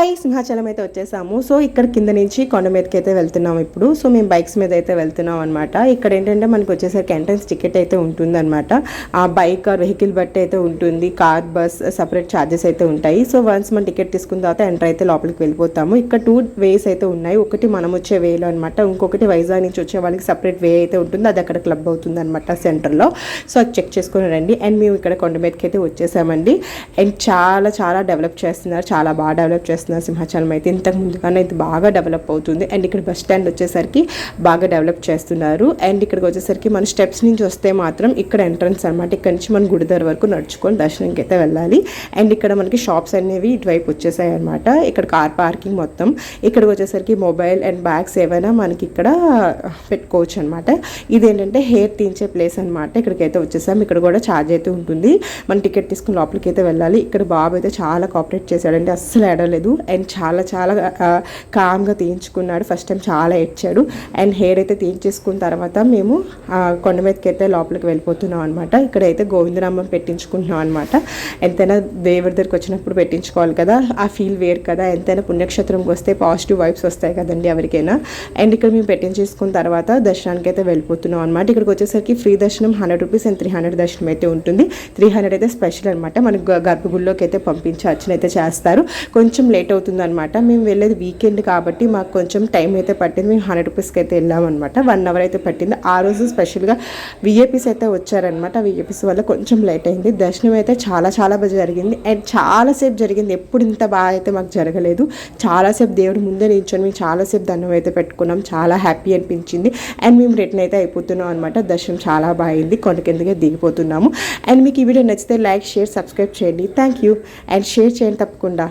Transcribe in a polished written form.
Hi Simhachalam అయితే వచ్చేసాము. So ఇక్కడ కింద నుంచి కొండ మీదకి అయితే వెళ్తున్నాము ఇప్పుడు. సో మేము బైక్స్ మీద అయితే వెళ్తున్నాం అనమాట. ఇక్కడ ఏంటంటే మనకు వచ్చేసరికి ఎంట్రన్స్ టికెట్ అయితే ఉంటుంది అనమాట. ఆ బైక్ ఆర్ వెహికల్ బట్టి అయితే ఉంటుంది. కార్, బస్ సపరేట్ ఛార్జెస్ అయితే ఉంటాయి. సో వన్స్ మనం టికెట్ తీసుకున్న తర్వాత ఎంటర్ అయితే లోపలికి వెళ్ళిపోతాము. ఇక్కడ 2 వేస్ అయితే ఉన్నాయి. ఒకటి మనం వచ్చే వేలో అనమాట, ఇంకొకటి వైజాగ్ నుంచి వచ్చే వాళ్ళకి సపరేట్ వే అయితే ఉంటుంది. అది అక్కడ క్లబ్ అవుతుంది అనమాట సెంటర్లో. సో అది చెక్ చేసుకుని రండి. అండ్ మేము ఇక్కడ కొండ మీదకి అయితే వచ్చేసామండి. అండ్ చాలా డెవలప్ చేస్తున్నారు, చాలా బాగా డెవలప్ చేస్తున్నారు సింహాచలం అయితే. ఇంతకు ముందుగానే అయితే బాగా డెవలప్ అవుతుంది. అండ్ ఇక్కడ బస్ స్టాండ్ వచ్చేసరికి బాగా డెవలప్ చేస్తున్నారు. అండ్ ఇక్కడికి వచ్చేసరికి మన స్టెప్స్ నుంచి వస్తే మాత్రం ఇక్కడ ఎంట్రన్స్ అనమాట. ఇక్కడ నుంచి మనం గుడి దగ్గర వరకు నడుచుకొని దర్శనంకి అయితే వెళ్ళాలి. అండ్ ఇక్కడ మనకి షాప్స్ అనేవి ఇటువైపు వచ్చేసాయి అనమాట. ఇక్కడ కార్ పార్కింగ్ మొత్తం. ఇక్కడికి వచ్చేసరికి మొబైల్ అండ్ బ్యాగ్స్ ఏవైనా మనకి ఇక్కడ పెట్టుకోవచ్చు అనమాట. ఇదేంటంటే హెయిర్ తీయించే ప్లేస్ అనమాట. ఇక్కడికైతే వచ్చేసాం. ఇక్కడ కూడా ఛార్జ్ అయితే ఉంటుంది. మనం టికెట్ తీసుకుని లోపలికి అయితే వెళ్ళాలి. ఇక్కడ బాబు అయితే చాలా కోఆపరేట్ చేశాడంటే అస్సలు ఏడలేదు. అండ్ చాలా కామ్గా తీయించుకున్నాడు. ఫస్ట్ టైం చాలా ఏడ్చాడు. అండ్ హెయిర్ అయితే తీయించేసుకున్న తర్వాత మేము కొండ మీదకి అయితే లోపలికి వెళ్ళిపోతున్నాం అనమాట. ఇక్కడైతే గోవిందనామం పెట్టించుకుంటున్నాం అనమాట. ఎంతైనా దేవుడి దగ్గరికి వచ్చినప్పుడు పెట్టించుకోవాలి కదా, ఆ ఫీల్ వేరు కదా. ఎంతైనా పుణ్యక్షేత్రంకి వస్తే పాజిటివ్ వైబ్స్ వస్తాయి కదండి ఎవరికైనా. అండ్ ఇక్కడ మేము పెట్టించేసుకున్న తర్వాత దర్శనానికి అయితే వెళ్ళిపోతున్నాం అనమాట. ఇక్కడికి వచ్చేసరికి ఫ్రీ దర్శనం 100 రూపీస్ అండ్ 300 దర్శనం అయితే ఉంటుంది. 300 అయితే స్పెషల్ అనమాట. మనకు గర్భగుడిలోకి అయితే పంపించి అర్చన అయితే చేస్తారు. కొంచెం లేట్ అవుతుంది అనమాట. మేము వెళ్ళేది వీకెండ్ కాబట్టి మాకు కొంచెం టైం అయితే పట్టింది. మేము 100 రూపీస్కి అయితే వెళ్ళామన్నమాట. 1 అవర్ అయితే పట్టింది. ఆ రోజు స్పెషల్గా విఐపీస్ అయితే వచ్చారనమాట. విఐపీస్ వల్ల కొంచెం లేట్ అయింది. దర్శనం అయితే చాలా బాగా జరిగింది. అండ్ చాలాసేపు జరిగింది. ఎప్పుడు ఇంత బాగా అయితే మాకు జరగలేదు. చాలాసేపు దేవుడి ముందే నిల్చొని మేము చాలాసేపు దండం అయితే పెట్టుకున్నాం. చాలా హ్యాపీ అనిపించింది. అండ్ మేము రిటర్న్ అయితే అయిపోతున్నాం అనమాట. దర్శనం చాలా బాగుంది. కొండ కిందకే దిగిపోతున్నాము. అండ్ మీకు ఈ వీడియో నచ్చితే లైక్, షేర్, సబ్స్క్రైబ్ చేయండి. Thank you. అండ్ షేర్ చేయండి తప్పకుండా.